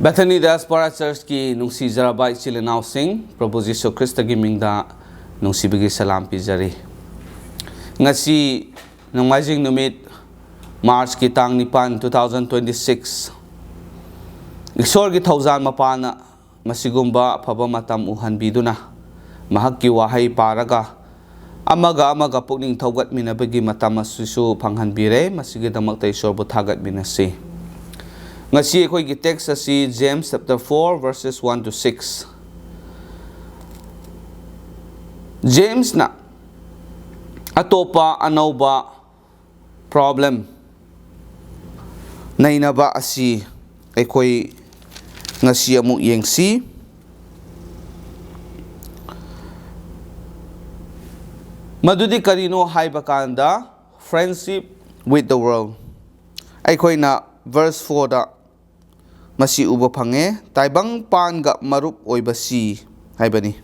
Bethany Diaspora Church ki nungsi jaraba ichilinaw sing Prabhu Jisu Krista gi mingda nungsi bigi salam pijari. Ngasi nungmajing numit March ki tang nipan 2026. Iksor gi thawzan mapana masigumba phaba matam uhan biduna mahakki wahay paraga amaga pukning thawgat minabagi matam asusu panghanbire masigidamak tay sorbo thagat minasi. Ngasi ako'y text sa si James chapter 4 verses 1 to 6. James na atopa anawba problem nainaba asi ako'y ngasi amuk yengsi madudi karino hay bakanda friendship with the world. Ako'y na verse 4 da masi uba phange Taibangpan ga marup oiba si haibani.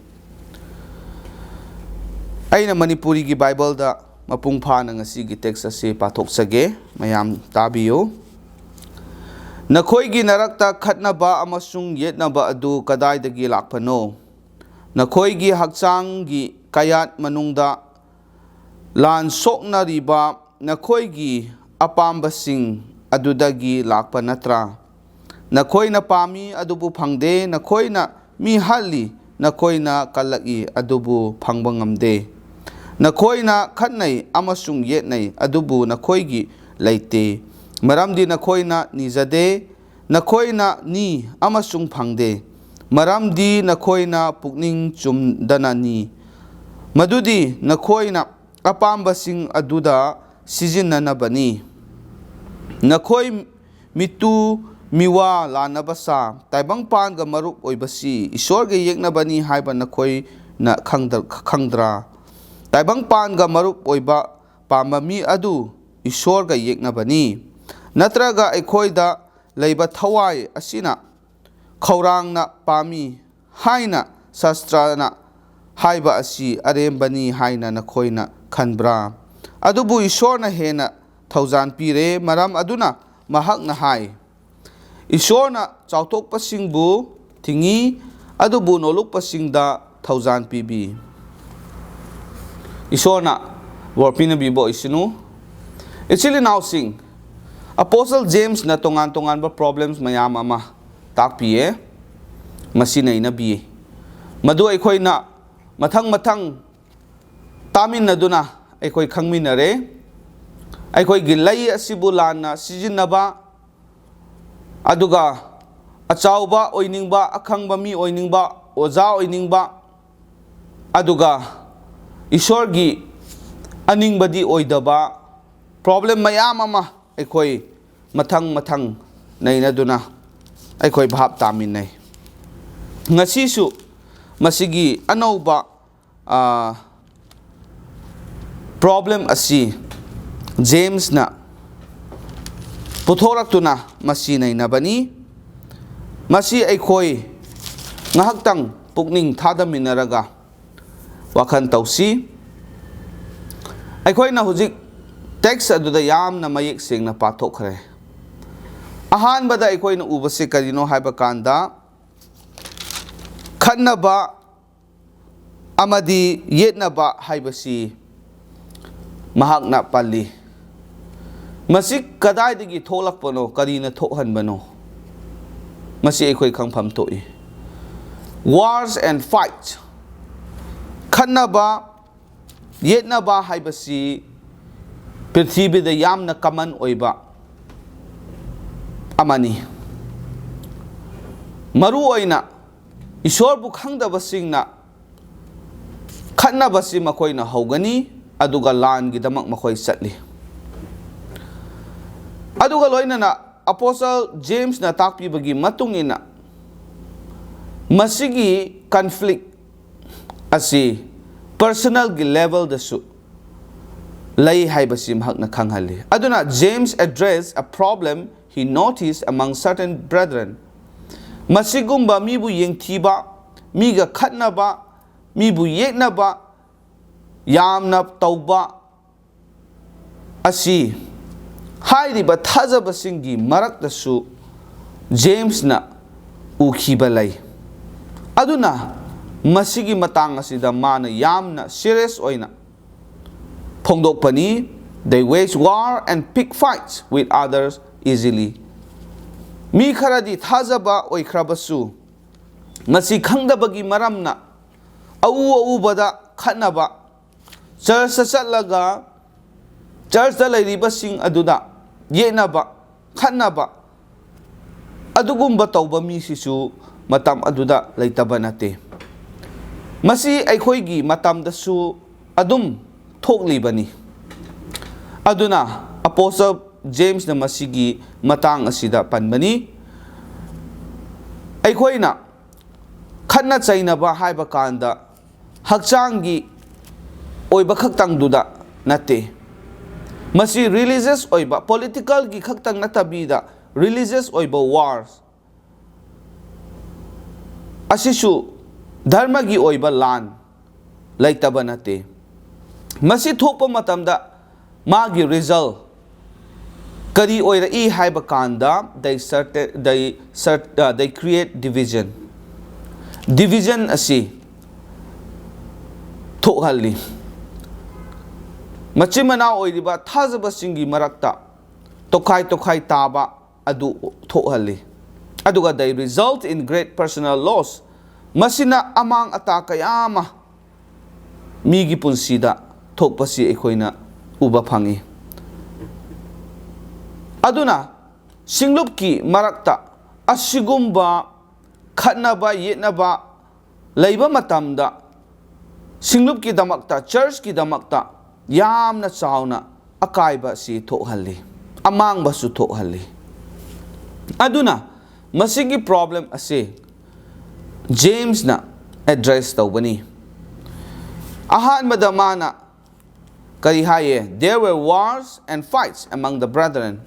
Aina Manipuri gi Bible da mapung pha na ngasi gi text ase pathok sage mayam tabiyo. Nakhoi gi narakta khatnaba amasung yetnaba adu kadai dagi lakpano. Nakhoi gi hakchang gi kayat manungda lan sokna riba nakhoi gi apambasing adudagi lakpa natra. Nakhoi na pami adubu phangde nakhoi na mi hali nakhoi na kalaki adubu phangba ngamde. Nakhoi na khatnai amasung yetnai adubu nakhoi gi leite. Maramdi nakhoi na nijade nakhoi na ni amasung phangde. Maramdi nakhoi na pukning chumdana ni. Madudi nakhoi na apambasing aduda sijinnanabani. Nakhoi mitu miwa lanabasa Taibangpan ga marup oibasi isor ga yeknabani haiba nakhoi na khangdra. Taibangpan ga marup oiba pamami adu isor ga yeknabani. Natraga akhoi da leiba thawai asina khaurang na pami haina sastra na haiba asi arembani haina nakhoi na khanbra. Adubu isor na hena thawzan pire maram aduna mahak na hai. Isor na chautok pasingbu tingi adubu noluk pasingda thawzan pibi. Isor na warpina bibo isinu. Ichili now sing. Apostle James na tongan ba problems mayam ama takpiye masinay na biye. Madu ako'y na matang tamin na duna ako'y khangminare. Ako'y gilay asibulan na sijinaba aduga achauba oiningba akhangba mi oiningba oza oiningba aduga isorgi aningbadi oidaba problem mayam ama ako'y matang naina duna ako'y bhap tamin nay. Ngasisu masigi anawba problem asi James na puthorak tuna masinay na bani masi ako'y ngahaktang pukning thadaminaraga wakan tausi ako'y na hujik text aduda yam na mayik sing na pathok khare. Ahan bada ako'y na ubasi karino haiba kanda khanaba amadi yetnaba haibasi mahak na pali. Masik kadai digi tholak pano karina thokhan bano. Masi ako'y khangpham toi. Wars and fights. Khanaba yetnaba haibasi prithibida yamna kaman oiba amani. Maru oina isor bu khangdabasing na khanabasi makoy na hawgani aduga lan gidamak makoy satli. Aduga loina na Apostle James na takpi bagi matungina masigi conflict asi personal gi level dasu lay haibasi mahak na khanghali. Aduna James addressed a problem he noticed among certain brethren. Masigumba mibu yengthiba miga khatnaba mibu yeknaba yamna tauba asi hairiba thajabasinggi maraktasu James na ukiba lay. Aduna masigi matang asida mana yamna serious oina phongdokpani. They wage war and pick fights with others easily. Mi kharadi thazaba oikhrabasu masi khangdabagi maramna au bada khatnaba church chatlaga church da lairibasing aduda yenaba khatnaba adugumba tawba mi sisu matam aduda laitaba nate. Masi aikhoigi matamdasu adum thoklibani. Aduna Apostle James na masigi matang asida panbani. Aikhoina khatna chainaba haiba kanda hakchangi oiba khaktang duda nate. Masi religious oiba political gi khaktang natabida religious oiba wars asisu dharma gi oiba lan laitaba nate. Masi thokpa matamda magi result kari oira I haiba kanda they create division. Division asi thokhalli. Machimana oiriba thazaba singi marakta tokai taba adu thokhalli. Aduga they result in great personal loss. Masina amang ata kayama migi punsida thokpasi ekhoina uba phangi. Aduna singlupki marakta asigumba khatnaba yetnaba leiba matamda singlupki damakta church ki damakta yamna chauna akaiba si thokhalli amangba su thokhalli. Aduna masigi problem ase James na address tawbani. Ahan madamana kari haye there were wars and fights among the brethren.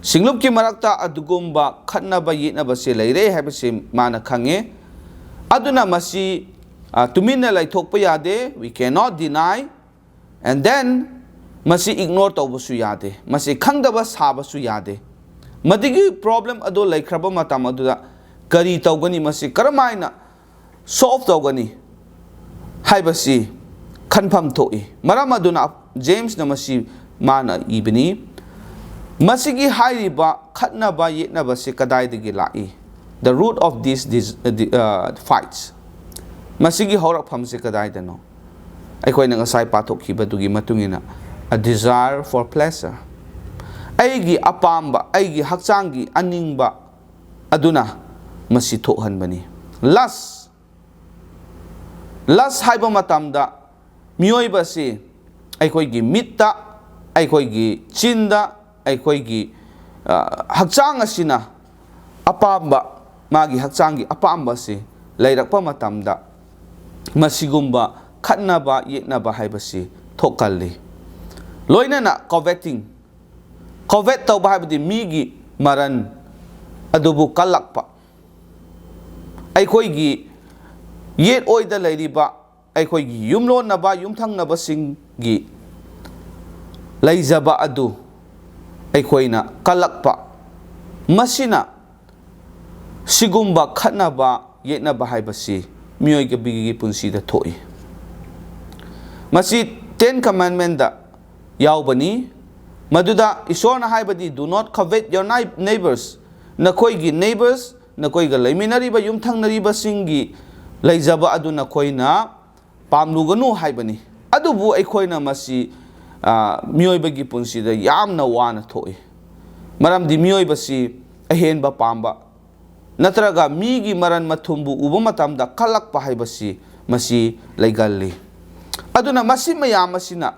Singlupki marakta adugumba khatnaba yitnaba se leire habase mana khange. Aduna masi tumina laithokpa yade, we cannot deny, and then masi ignore tawbasu yade, masi khangdaba sabasu yade. Madigi problem ado laikhraba matam aduda kari tawgani masi karamaina solve tawgani haibasi khanpham thoi. Maram aduna James na masi mana ibni masigi hairiba khatnaba yetnaba se kadaidagi lai. The root of these fights masigi horakpham se kadaidano aikhoina ngasai pathokhibadugi matungina a desire for pleasure. Aigi apamba aigi hakchangi aningba aduna masi thokhanbani. Lust haiba matamda mioiba se aikhoigi mitta aikhoigi chinda aikhoigi hakchang asina apamba magi hakchangi apamba se lairakpa matamda masigumba khatnaba yetnaba haibasi thokalli. Loinana coveting covet tawba haibadi migi maran adubu kalakpa aikhoigi yet oida lairiba aikhoigi yumlonaba yumthangnaba singi laizaba adu aikhoina kalakpa masina sigumba khatnaba yetnaba haibasi mioiga bigi punsida thoi. Masi 10 commandment da yaubani maduda isorna haibadi do not covet your neighbors. Nakoigi neighbors nakoiga laiminariba yumthangnariba singi laizaba adu nakoina pamluganu haibani. Adubu aikhoina masi mioibagi punsida yamna wana thoi. Maramdi mioibasi ahenba pamba natraga migi maran mathumbu uba matamda kalakpa haibasi masi laigalli. Aduna masi mayam asina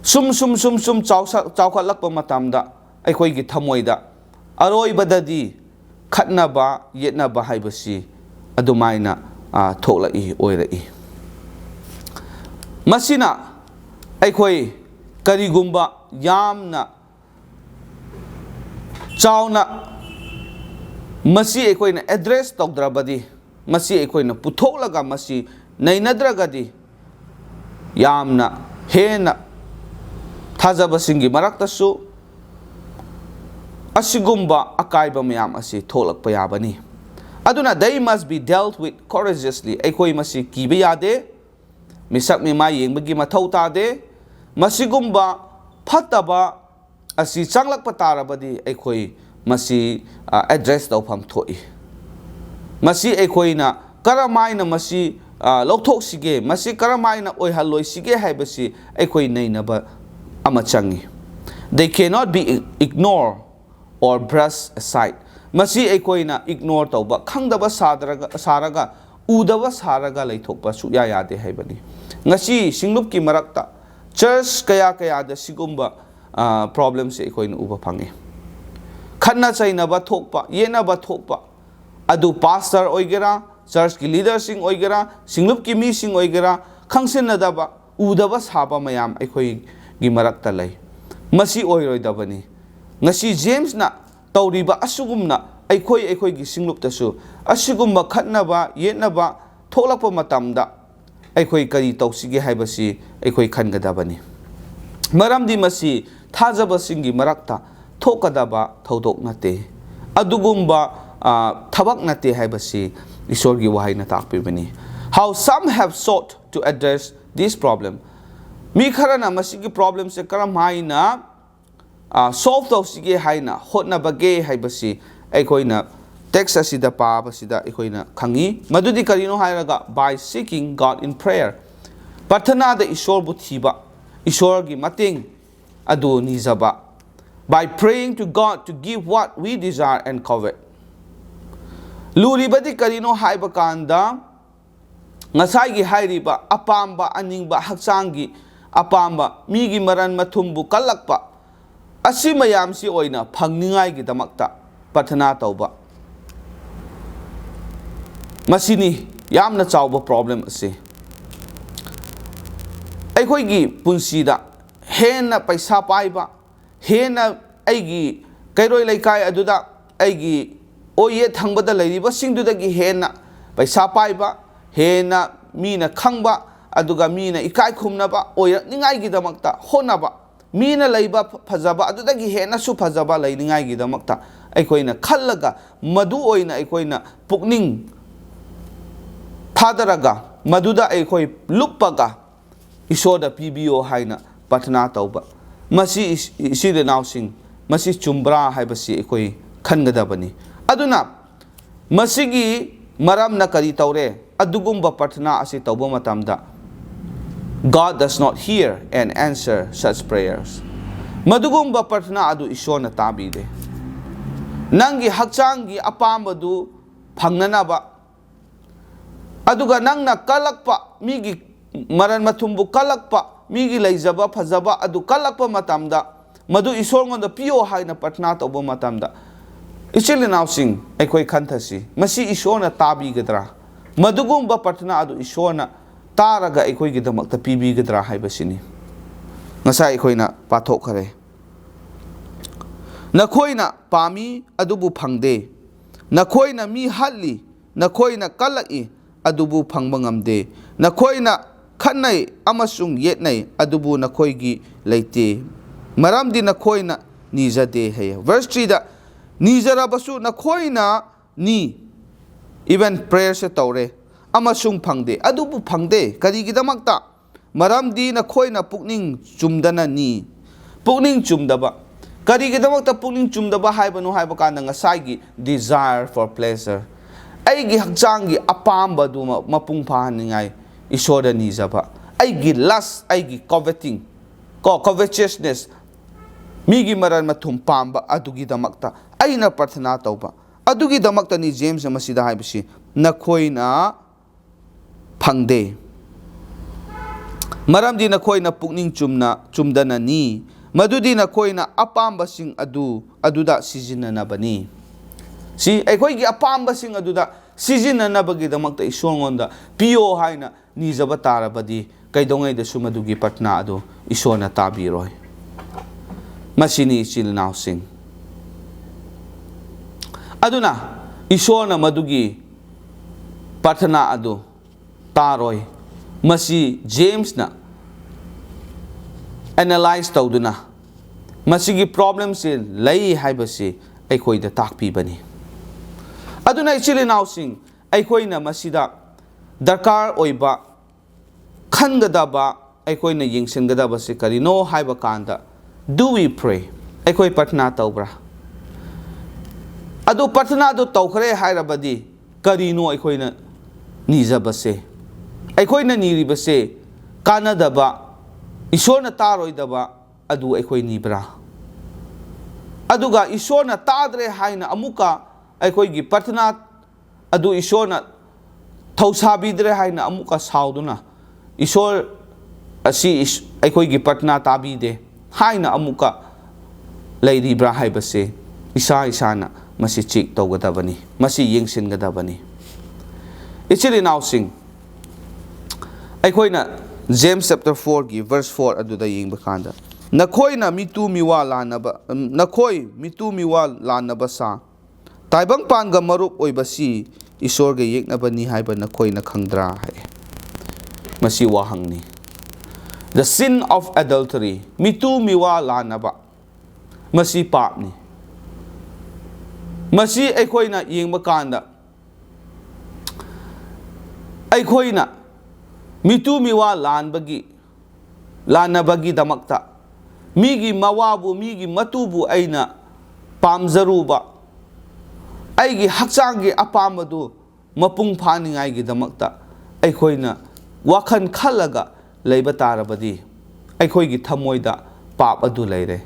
sum chawkhatlakpa matamda aikhoigi thamoida aroibadadi khatnaba yetnaba haibasi adumaina thoklai oirai. Masina aikhoi karigumba yamna chawna masi aikhoina address tawdrabadi masi aikhoina puthoklaga masi nainadragadi yamna hena thajabasingi maraktasu asigumba akaiba mayam asi tholakpa yabani aduna they must be dealt with courageously aikoi masi kiba yade misak mima yengbagi mathau tade masigumba phataba asi changlakpa tarabadi aikoi masi address tawpham thoi masi aikoina karamaina masi lokthok sige masi karamaina oihaloi sige haibasi aikoi nainaba ama changi they cannot be ignored or brushed aside masi aikoina ignore tawba khangdaba saraga udaba saraga laithokpa suya yade haibani ngasi singlupki marakta church kaya da sigumba problems aikoina uba phange khanna chainaba thokpa yenaba thokpa adu pastor oigera church ki leader sing oigera singlup ki mi sing oigera khangsinadaba udaba saba mayam aikoi gi marakta lai masi oiroidabani ngasi James na tawriba asugumna aikoi gi singlup tasu asigumba khatnaba yenaba tholakpa matamda aikoi kari tawsige haibasi aikoi khangadabani maramdi masi thajaba singi marakta thokadaba thodok nate adugumba thabak nate haibasi Ishor gi wahai na takpibani how some have sought to address this problem mi kharana masigi problem se karam haina solve tawsige haina hotna bage haibasi aikoina text asida pa basida aikoina khangi madudi karino hairaga by seeking God in prayer pathana da Ishor bu thiba Ishor gi mating adu nizaba by praying to God to give what we desire and covet luribadi karino haiba kanda ngasai gi hairiba apamba aningba haksangi apamba migi maran mathumbu kalakpa asi mayam si oina phangningai gi damakta pathana tauba masini yamna chawba problem ase aikoi gi punsida hena paisa paiba hena aigi kairoi laikai aduda aigi oye thangba lairiba singdudagi hena paisa paiba hena mina khangba aduga mina ikai khumnaba oirakningai gi damakta honaba mina laiba phajaba adudagi hena su phajaba lainingai gi damakta aikoina khallaga madu oina aikoina pukning thadaraga maduda aikoi luppaga isoda pbo haina pathana tauba masi iside nausing masi chumbra haibasi aikoi khangadabani aduna masigi maramna kari tawre adugumba pathana asi tawba matamda God does not hear and answer such prayers madugumba pathana adu ishona tabide nangi hakchangi apambadu phangnanaba aduga nangna kalakpa migi maran mathumbu kalakpa migi laijaba phajaba adu kalakpa matamda madu isorngonda pio haina pathana tawba matamda ichili nausing aikoi khanthasi masi ishona tabigadra madugumba pathana adu ishona taraga aikoi gi damakta pibigadra haibasini ngasa aikoina pathok khare nakhoina pami adubu phangde nakhoina mi halli nakhoina kalai adubu phangba ngamde nakhoina khanai amasung yetnai adubu nakhoigi leite maramdi nakhoina nijade hay verse 3 da nijarabasu nakhoina ni even prayer se tawre amasung phangde adubu phangde karigi damakta maramdi nakhoina pukning chumdana ni pukning chumdaba karigi damakta pukning chumdaba haibanu haiba kanda ngasai desire for pleasure aigi hakchangi apamba du mapung phaningai isoda nijaba aigi lust aigi coveting covetousness migi maran mathum pamba adugi damakta aina prathana tauba adugi damakta ni James masida haibasi nakhoina phangde maramdi nakhoina pukning chumdana ni madudi nakhoina apamba sing aduda sizinanabani si aikoi gi apamba sing aduda sizinanabagi damakta isongonda pio haina nijaba tarabadi kaidongai da sumadugi patna adu isona tabiroi masini chilnau sing aduna isona madugi patna adu taroi masi James na analyze tawduna masigi problem si lay haibasi aikhoida takpibani aduna ichili nausing aikhoina masida darkar oiba khangadaba aikhoina yingsingadaba si karino haiba kanda do we pray aikoi patna tawbra adu patna do tawkhre hairabadi karino aikhoina nijabase aikhoina niribase kanadaba ishorna taroidaba adu aikoi nibra aduga ishorna tadre haina amuka aikoi gi patna adu ishorna thausabidre haina amuka sauduna ishor asi aikoi gi patna tabide haina amuka lairibra haibase isa isana masi chik tawgadabani masi yengsingadabani ichili nausing aikhoina James chapter 4 gi verse 4 aduda yingba kanda nakhoina mitu miwa lanaba nakhoi mitu miwa lanaba sa Taibangpan ga marup oibasi isor ga yeknabani haiba nakhoina khangdra hai masi wahangni the sin of adultery mitu miwa lanaba masi papni masi aikhoina yengba kanda aikhoina mitu miwa lanabagi damakta migi mawabu migi matubu aina pamzaruba aigi haksangi apamadu mapung phaningai gi damakta aikhoina wakhan khalaga leiba tarabadi aikhoi gi thamoida pap adu leire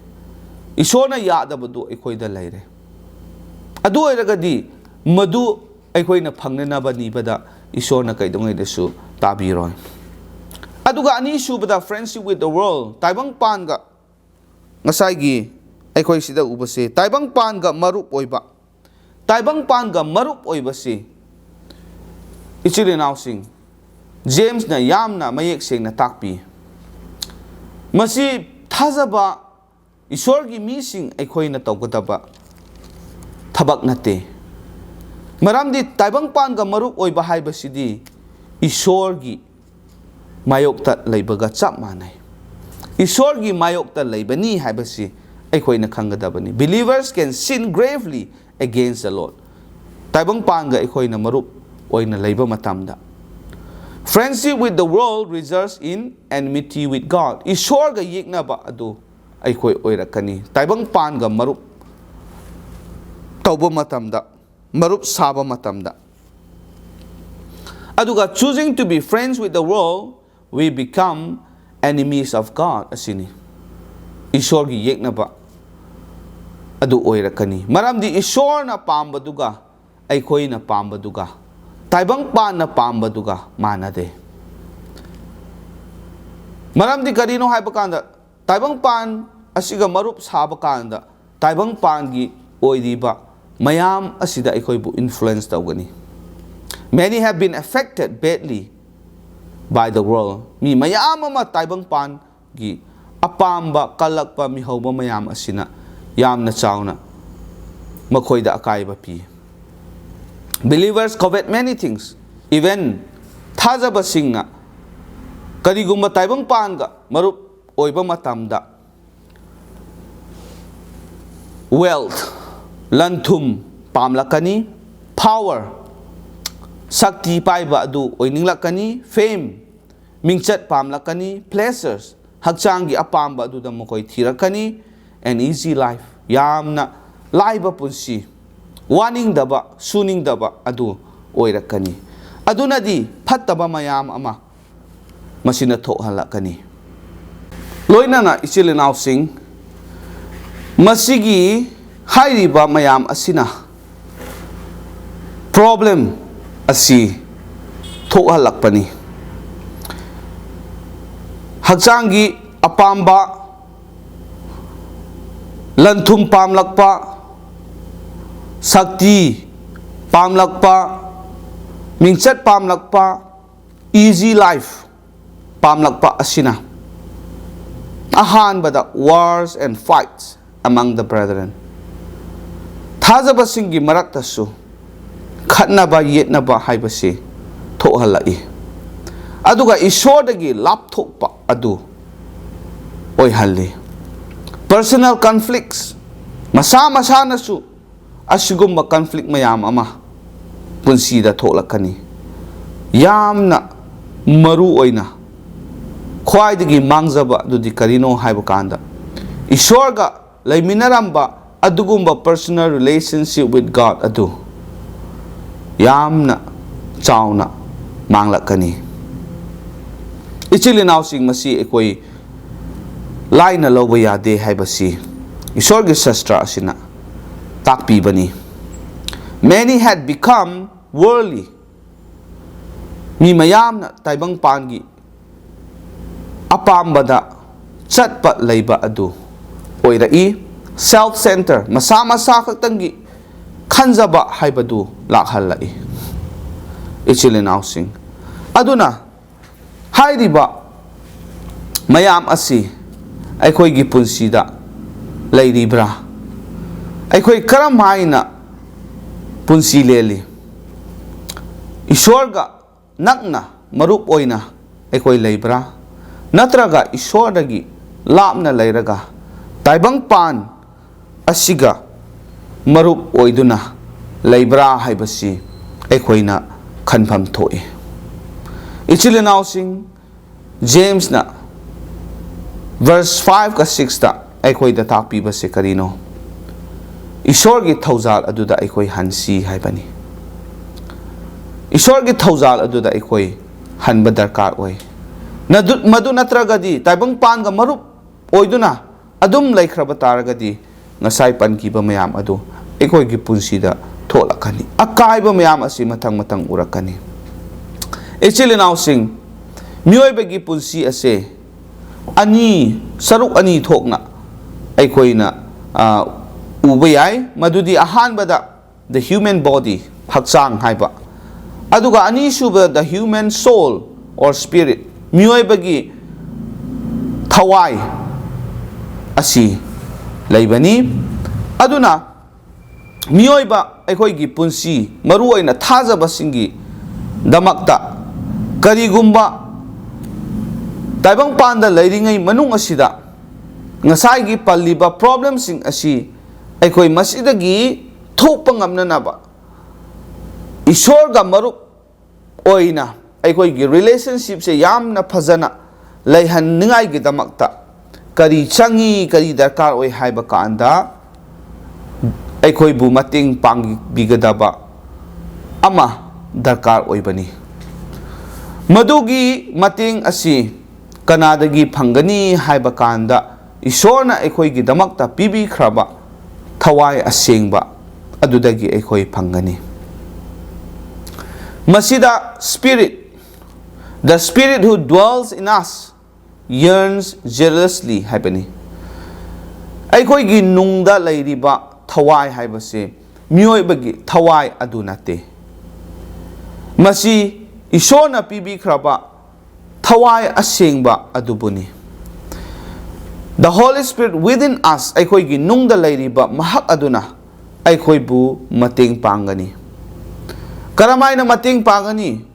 isona yadabadu aikhoida leire adu oiragadi madu aikhoina phangnanaba nibada isona kaidongai desu tabiroi aduga ani subada friendship with the world Taibangpan ga ngasai gi aikoi sida ubase Taibangpan ga marup oiba Taibangpan ga marup oiba si ichili nausing James na yamna mayek sengna takpi masi thazaba isor gi mising aikoi na tawgadaba thabak nate maramdi Taibangpan ga marup oiba haibasidi Ishorgi mayokta leibaga chap manai Ishorgi mayokta leibani haibasi aikhoina khangadabani believers can sin gravely against the Lord Taibangpan ga aikhoina marup oina leiba matamda friendship with the world results in enmity with God Ishor ga yeknaba adu aikhoi oirakani Taibangpan ga marup tawba matamda marup saba matamda aduga choosing to be friends with the world we become enemies of God asini Ishor gi yeknaba adu oirakani maramdi Ishor na pambaduga aikoi na pambaduga Taibangpan na pambaduga manade maramdi karino haiba kanda Taibangpan asiga marup saba kanda Taibangpan gi oiriba mayam asida aikoi bu influence tawgani many have been affected badly by the world mi mayam ama Taibangpan gi apamba kalakpa mi hauba mayam asina yamna chawna makhoida akaiba pi believers covet many things even thazaba singna karigumba Taibangpan ga marup oiba matamda wealth lanthum pamlakani power sakti paiba adu oininglakani fame mingchat pamlakani pleasures hakchangi apamba adu da mokoi thirakani an easy life yamna laiba punsi warning daba suning daba adu oirakani adunadi phattaba mayam ama masina thokhalakani loinana ichilinaw sing masigi hairiba mayam asina problem asi thokhalakpani hakchangi apamba lanthum pamlakpa sakti pamlakpa mingchat pamlakpa easy life pamlakpa asina ahanbada wars and fights among the brethren thazabasinggi maraktasu khatnaba yetnaba haibasi thokhalai aduga isodagi lapthokpa adu oihalli personal conflicts, masa-masanasu asigumba conflict mayam ama punsida tholakani. Yamna maru oina khwaidagi mangjaba dudi karino haiba kanda Ishwarga laiminaramba adugumba personal relationship with God adu yamna chauna manglakani. Ichilinaw sing masi ekoi laina loba yade haibasi Ishwarga sastra asina takpi bani. Many had become worldly. Mi mayamna Taibangpan gi apambada chatpa leiba adu oirai self-center masa-masa khaktangi khanjaba haibadu lakhallai. Ichilinaw sing aduna hairiba mayam asi aikoi gi punsida leiribra aikoi karam haina punsi leli Ishwarga nakna marup oina aikoi leibra natraga Ishwardagi lapna leiraga Taibangpan asiga marup oiduna leibra haibasi ekoina khanpham thoi. Ichilinaw sing James na verse 5 ka 6 ta ekoi da takpi ba se karino Ishwargi thaujal aduda ekoi hansi haibani. Ishwargi thaujal aduda ekoi hanba darkar oi. Madu natragadi Taibangpan ga marup oiduna adum laikhraba taragadi ngasai pankiba mayam adu ekoi gi punsida tholakani akaiba mayam asi matang urakani. Ichilinaw sing mioiba gi punsi ase ani saruk ani thokna aikoina uba yai madudi ahanbada the human body hakchang haiba aduga ani suba the human soul or spirit mioiba gi thawai asi leibani aduna mioiba aikoi gi punsi maru oina thajaba singi damakta karigumba Taibangpan da leiringai manung asida ngasai gi palliba problem sing asi aikoi masidagi thokpa ngamnanaba Ishwarga marup oina aikoi gi relationship se yamna phajana leihanningai gi damakta kari changi kari darkar oi haiba kanda aikoi bu mating pangbigadaba ama darkar oibani. Madugi mating asi kanadagi phangani haiba kanda Ishwarna aikoi gi damakta pibi khraba thawai asengba adudagi aikoi phangani. Masida spirit, the spirit who dwells in us yearns jealously haibani. Aikoi gi nungda leiriba thawai haibase mioibagi thawai adunate. Masi Ishwarna pibi khraba thawai asengba adubuni. The Holy Spirit within us aikoi gi nungda leiriba mahak aduna aikoi bu mating pangani. Karamaina mating pangani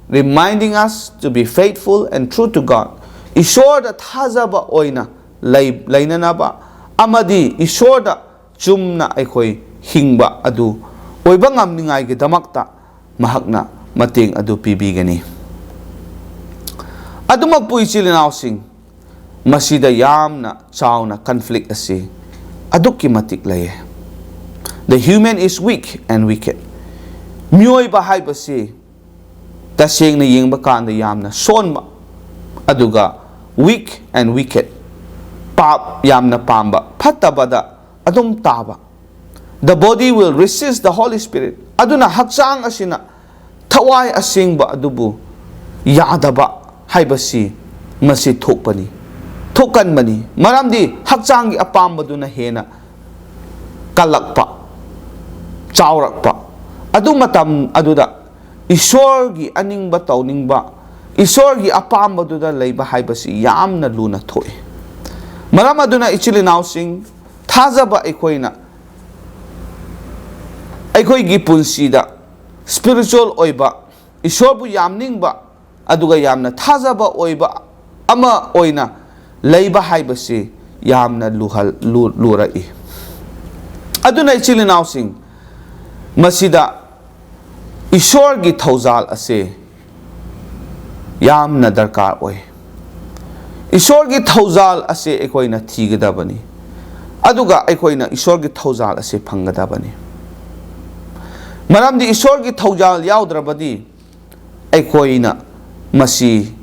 reminding us to be faithful and true to God. Ishwarda thajaba oina lainanaba amadi Ishwarda chumna aikoi hingba adu oiba ngamningai gi damakta mahakna mating adu pibigani. Adumagpu ichilinaw sing masida yamna chawna conflict asi adukki matik laye. The human is weak and wicked. Mioiba haibasi tasengna yengba kanda yamna sonba aduga weak and wicked. Pap yamna pamba phatabada adum taba. The body will resist the Holy Spirit. Aduna hakchang asina thawai asengba adubu yadaba haibasi masi thokpani thokanbani maramdi hakchangi apambaduna hena kalakpa chawrakpa adu matam aduda Ishwargi aningba tawningba Ishwargi apambaduda leiba haibasi yamna luna thoi. Maram aduna ichilinaw sing thajaba aikoina aikoi gi punsida spiritual oiba Ishwarbu yamningba aduga yamna thajaba oiba ama oina leiba haibasi yamna lurai. Aduna ichil inausing masida Ishor gi thauzal ase yamna darkar oi. Ishor gi thauzal ase ekoina thigadabani. Aduga ekoina ishor gi thauzal ase phangadabani. Maramdi ishor gi thauzal yaudrabadi ekoina masi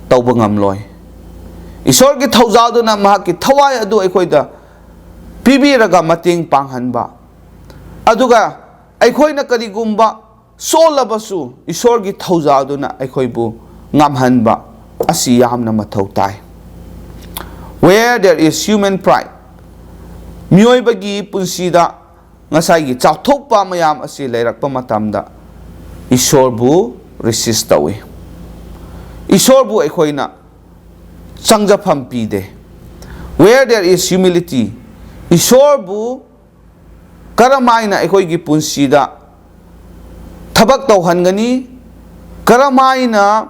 tauba ngamloi. Ishor gi thauzal duna mahaki thawai adu ekoida pibiraga mating panghanba. Aduga ekoina karigumba solabasu ishor gi thauzal duna ekoibu ngamhanba asi yamna mathau tai. Where there is human pride, mioibagi punsida ngasai gi chauthokpa mayam asi leirakpa matamda ishor bu resist tawi. Ishor bu ekoina changjafam pide. Where there is humility, ishor bu karamaina ekoigi punsida thabak tauhangani, karamaina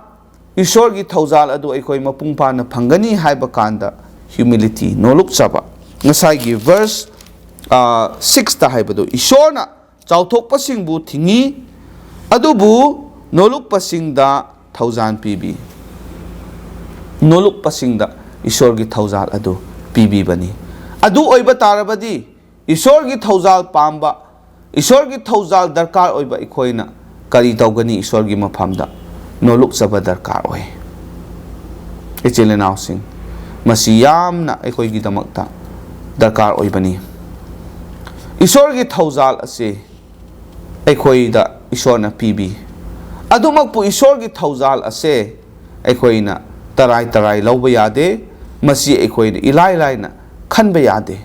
ishor gi thauzal adu ekoi mapung pana phangani haiba kanda humility noluk chaba. Ngasai gi verse 6 ta haibadu ishor na chauthok pasing bu thingi adubu noluk pasing da thauzan pibi. Noluk pasing da ishor gi thauzal adu pibi bani. Adu oiba tarabadi ishor gi thauzal pamba, ishor gi thauzal darkar oiba ekoina kari taugani ishor gi maphamda noluk chaba darkar oi. Ichil inausing masi yamna ekoi gi damakta darkar oibani. Ishor gi thauzal ase ekoi da ishor na pibi. Adumakpu ishor gi thauzal ase ekoi na tarai lauba yade, masi ekoi na ilai na khanba yade.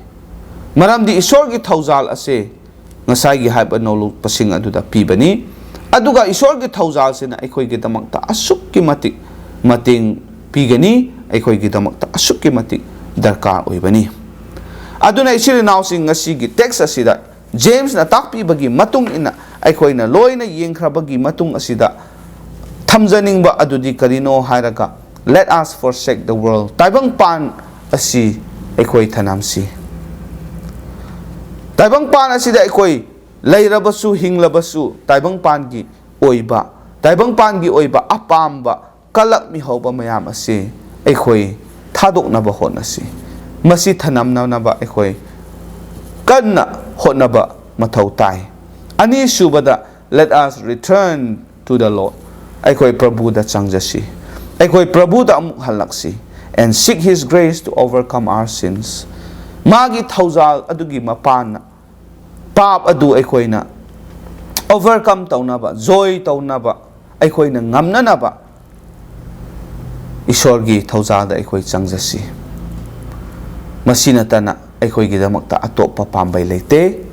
Maramdi ishor gi thauzal ase ngasai gi haiba noluk pasing aduda pibani. Aduga ishor gi thauzal sina ekoi gi damakta asukki matik mating pigani, ekoi gi damakta asukki matik darkar oibani. Aduna ishir nausing ngasi gi text asida James na takpi bagi matung ina ekoi na loina yengkhrabagi matung asida thamjaning ba adudi karino hairaga let us forsake the world. Taibangpan asi ekoi thanamsi. Taibangpan asida ekoi lairabasu hinglabasu Taibangpan gi oiba. Taibangpan gi oiba apamba kalak mi hoba mayam asi ekoi thadoknaba honasi. Masi thanamnaba ekoi kanna honaba mathau tai. Ani subada let us return to the Lord. Ekoi Prabhu da changjasi. Ekoi Prabhu da amuk halaksi and seek His grace to overcome our sins. Magi thauzal adugi mapana pap adu ekoi na overcome taunaba, joy taunaba, ekoi na ngamnanaba ishor gi thauzal da ekoi changjasi. Masina tana ekoi gi damakta atopa pambai leite.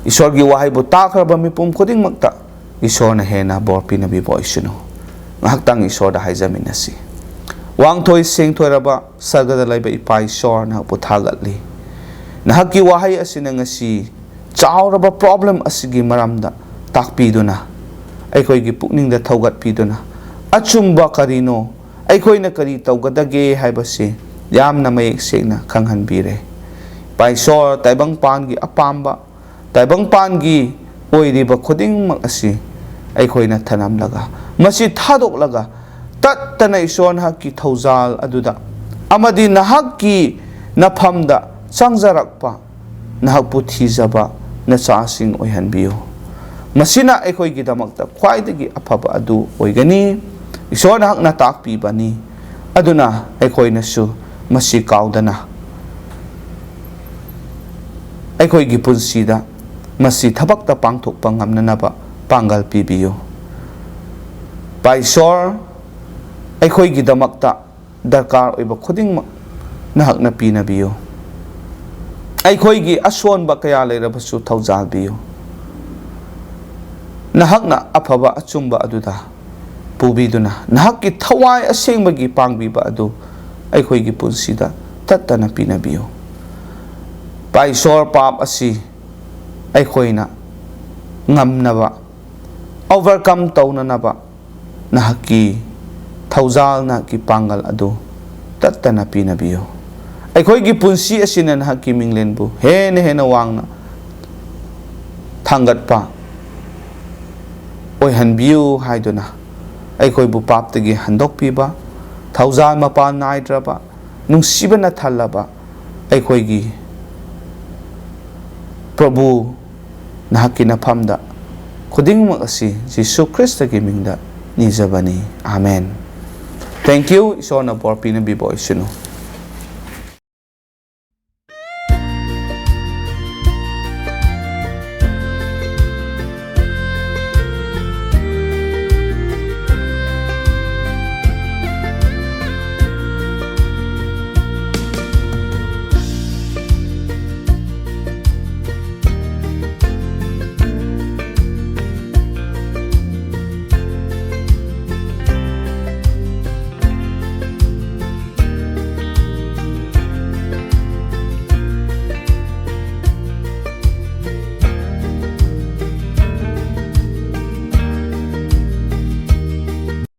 Ishor gi wahai bu takraba mipum koding makta ishor na hena bor pinabi boisino. Ngaktang ishor da haijamin nasi. Wang thoi sing thoi raba sagada laiba ipa ishor na puthagatli. Nahaki wahai asina ngasi chauraba problem asigi maramda takpiduna ekoi gi pukning da thaugat piduna achumba karino ekoi na kari taugadage haibasi yamna mayek sengna khanghanbire. Paisor Taibangpan gi apamba Taibangpan gi oiriba khoding mak asi ekoi na thanam laga masi thadok laga tattana ishon hakki thauzal aduda amadi nahakki nafamda changjarakpa nahakpu thijaba na chasing oihanbiyo. Masina ekoi gi damakta khwaidagi afaba adu oigani ishor na hakna takpi bani. Aduna ekoi na su masi kaudana ekoi gi punsida masi thabakta pangthokpa ngamnanaba pangal pibiyo. Paisor ekoi gi damakta darkar oiba khodingmak nahakna pinabiyo. Ekoi gi asonba kaya leirabasu thauzal biyo. Nahakna afaba achumba aduda pubiduna nahakki thawai asengbagi pangbiba adu ekoi gi punsida tattana pinabiyo. Paisor pap asi ekoi na ngamnaba overcome taunanaba nahakki thauzal na ki pangal adu tattana pinabiyo. ꯑꯩꯈꯣꯏꯒꯤ ꯄꯨꯟꯁꯤ ꯑꯁꯤꯅ ꯅꯍꯥꯛꯀꯤ ꯃꯤꯡꯂꯦꯟꯕꯨ ꯍꯦꯟꯅ ꯋꯥꯡꯅ ꯊꯥꯡꯒꯠꯄ ꯑꯣꯏꯍꯟꯕꯤꯌꯨ ꯍꯥꯏꯗꯨꯅ ꯑꯩꯈꯣꯏꯕꯨ ꯄꯥꯞꯇꯒꯤ ꯍꯟꯗꯣꯛꯄꯤꯕ, ꯊꯧꯖꯥꯜ ꯃꯄꯥꯟ ꯅꯥꯏꯗ꯭ꯔꯕ, ꯅꯨꯡꯁꯤꯕꯅ ꯊꯜꯂꯕ ꯑꯩꯈꯣꯏꯒꯤ ꯄ꯭ꯔꯚꯨ ꯅꯍꯥꯛꯀꯤ ꯅꯐꯝꯗ ꯈꯨꯗꯤꯡꯃꯛ ꯑꯁꯤ ꯖꯤꯁꯨ ꯈ꯭ꯔꯤꯁꯇꯒꯤ ꯃꯤꯡꯗ ꯅꯤꯖꯕꯅꯤ꯫ ꯑꯥꯃꯦꯟ꯫ Thank you. ꯏꯁꯣꯔꯅ ꯕꯣꯔ ꯄꯤꯅꯕꯤꯕ ꯑꯣꯏꯁꯅꯨ꯫